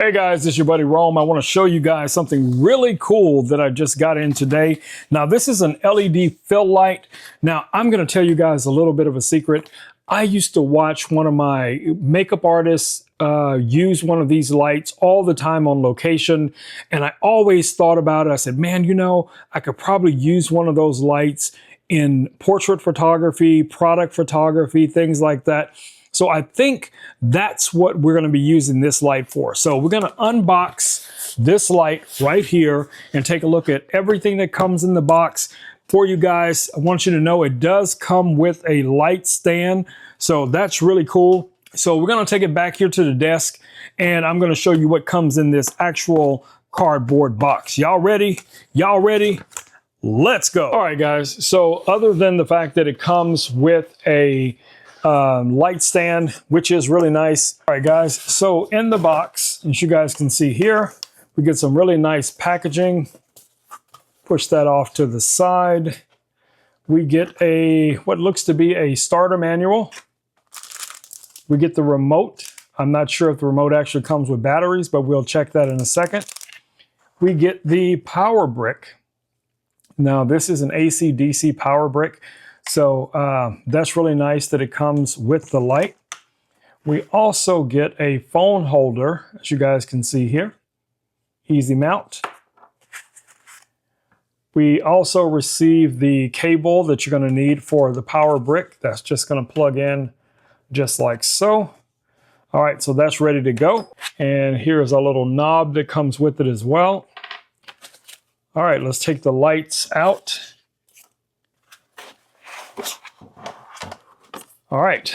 Hey guys, this is your buddy Rome. I want to show you guys something really cool that I just got in today. Now this is an LED fill light. Now I'm going to tell you guys a little bit of a secret. I used to watch one of my makeup artists use one of these lights all the time on location. And I always thought about it. I said, man, you know, I could probably use one of those lights in portrait photography, product photography, things like that. So I think that's what we're going to be using this light for. So we're going to unbox this light right here and take a look at everything that comes in the box. For you guys, I want you to know it does come with a light stand. So that's really cool. So we're going to take it back here to the desk and I'm going to show you what comes in this actual cardboard box. Y'all ready? Y'all ready? Let's go. All right, guys. So other than the fact that it comes with a light stand, which is really nice. All right, guys. So in the box, as you guys can see here, we get some really nice packaging. Push that off to the side. We get what looks to be a starter manual. We get the remote. I'm not sure if the remote actually comes with batteries, but we'll check that in a second. We get the power brick. Now this is an AC/DC power brick. So that's really nice that it comes with the light. We also get a phone holder, as you guys can see here. Easy mount. We also receive the cable that you're going to need for the power brick. That's just going to plug in just like so. All right, so that's ready to go. And here's a little knob that comes with it as well. All right, let's take the lights out. All right,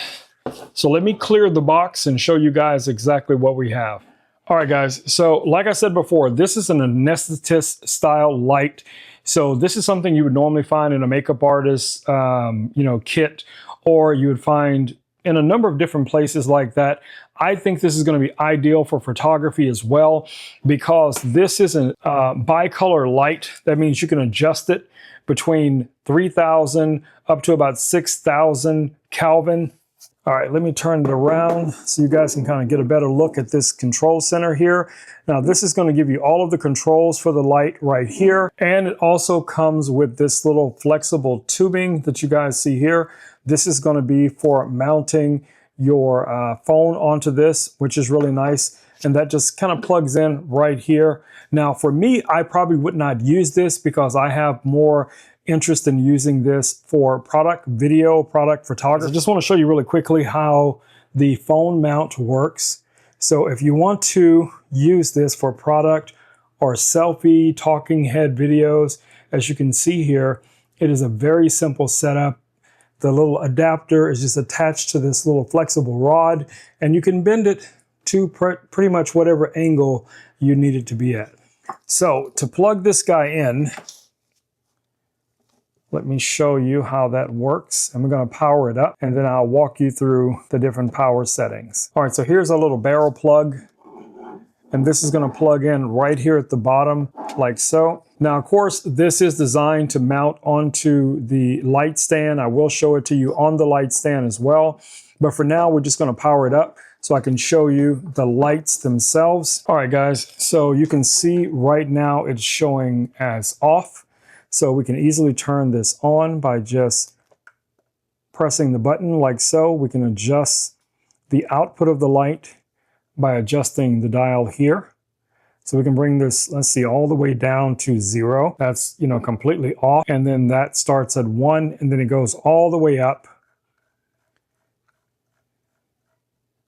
so let me clear the box and show you guys exactly what we have. All right, guys, so like I said before, this is an anesthetist style light. So this is something you would normally find in a makeup artist, kit, or you would find in a number of different places like that. I think this is going to be ideal for photography as well, because this is a bicolor light. That means you can adjust it between 3,000 up to about 6,000 Kelvin. All right, let me turn it around so you guys can kind of get a better look at this control center here. Now this is going to give you all of the controls for the light right here. And it also comes with this little flexible tubing that you guys see here. This is going to be for mounting your phone onto this, which is really nice. And that just kind of plugs in right here. Now for me, I probably would not use this because I have more interest in using this for product photography. I just want to show you really quickly how the phone mount works. So if you want to use this for product or selfie, talking head videos, as you can see here, it is a very simple setup. The little adapter is just attached to this little flexible rod, and you can bend it to pretty much whatever angle you need it to be at. So to plug this guy in, let me show you how that works. And we're going to power it up, and then I'll walk you through the different power settings. All right, so here's a little barrel plug, and this is going to plug in right here at the bottom, like so. Now, of course, this is designed to mount onto the light stand. I will show it to you on the light stand as well. But for now, we're just going to power it up so I can show you the lights themselves. All right, guys, so you can see right now it's showing as off. So we can easily turn this on by just pressing the button like so. We can adjust the output of the light by adjusting the dial here. So we can bring this, let's see, all the way down to 0. That's, completely off. And then that starts at 1, and then it goes all the way up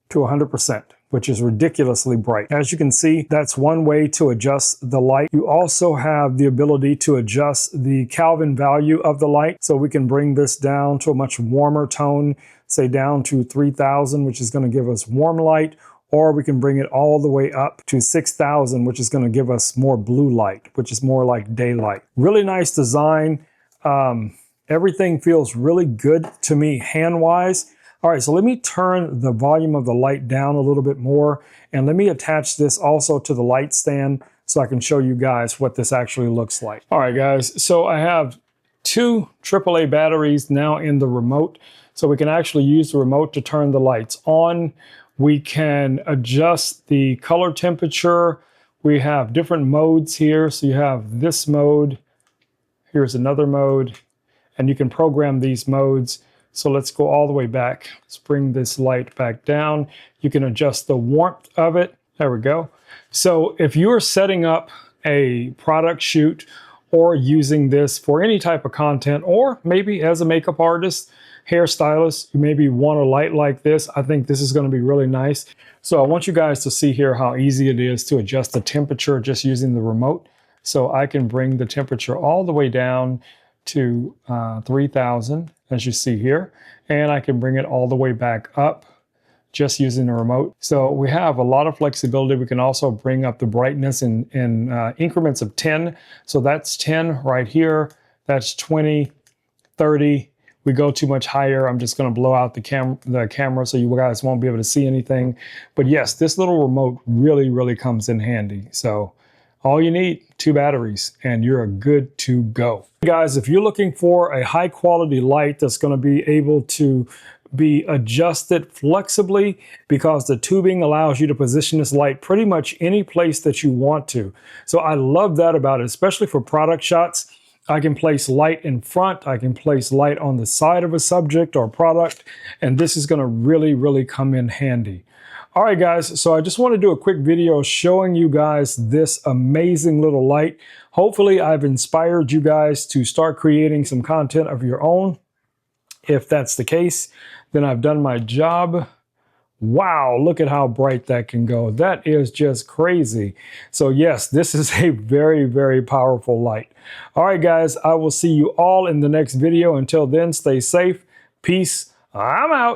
to 100%. Which is ridiculously bright. As you can see, that's one way to adjust the light. You also have the ability to adjust the Kelvin value of the light. So we can bring this down to a much warmer tone, say down to 3,000, which is going to give us warm light, or we can bring it all the way up to 6,000, which is going to give us more blue light, which is more like daylight. Really nice design. Everything feels really good to me hand-wise. All right, so let me turn the volume of the light down a little bit more, and let me attach this also to the light stand so I can show you guys what this actually looks like. All right, guys, so I have 2 AAA batteries now in the remote, so we can actually use the remote to turn the lights on We can adjust the color temperature. We have different modes here. So you have this mode. Here's another mode. And you can program these modes. So let's go all the way back. Let's bring this light back down. You can adjust the warmth of it. There we go. So if you're setting up a product shoot or using this for any type of content, or maybe as a makeup artist, hairstylist, you maybe want a light like this, I think this is going to be really nice. So I want you guys to see here how easy it is to adjust the temperature just using the remote. So I can bring the temperature all the way down to 3000, as you see here, and I can bring it all the way back up just using the remote. So we have a lot of flexibility. We can also bring up the brightness in increments of 10. So that's 10 right here. That's 20, 30. We go too much higher, I'm just going to blow out the camera so you guys won't be able to see anything. But yes, this little remote really comes in handy. So all you need, 2 batteries, and you're good to go. Guys, if you're looking for a high quality light that's going to be able to be adjusted flexibly, because the tubing allows you to position this light pretty much any place that you want to. So I love that about it, especially for product shots. I can place light in front, I can place light on the side of a subject or product, and this is going to really come in handy. All right, guys, so I just want to do a quick video showing you guys this amazing little light. Hopefully, I've inspired you guys to start creating some content of your own. If that's the case, then I've done my job. Wow, look at how bright that can go. That is just crazy. So yes, this is a very powerful light. All right, guys, I will see you all in the next video. Until then, stay safe. Peace. I'm out.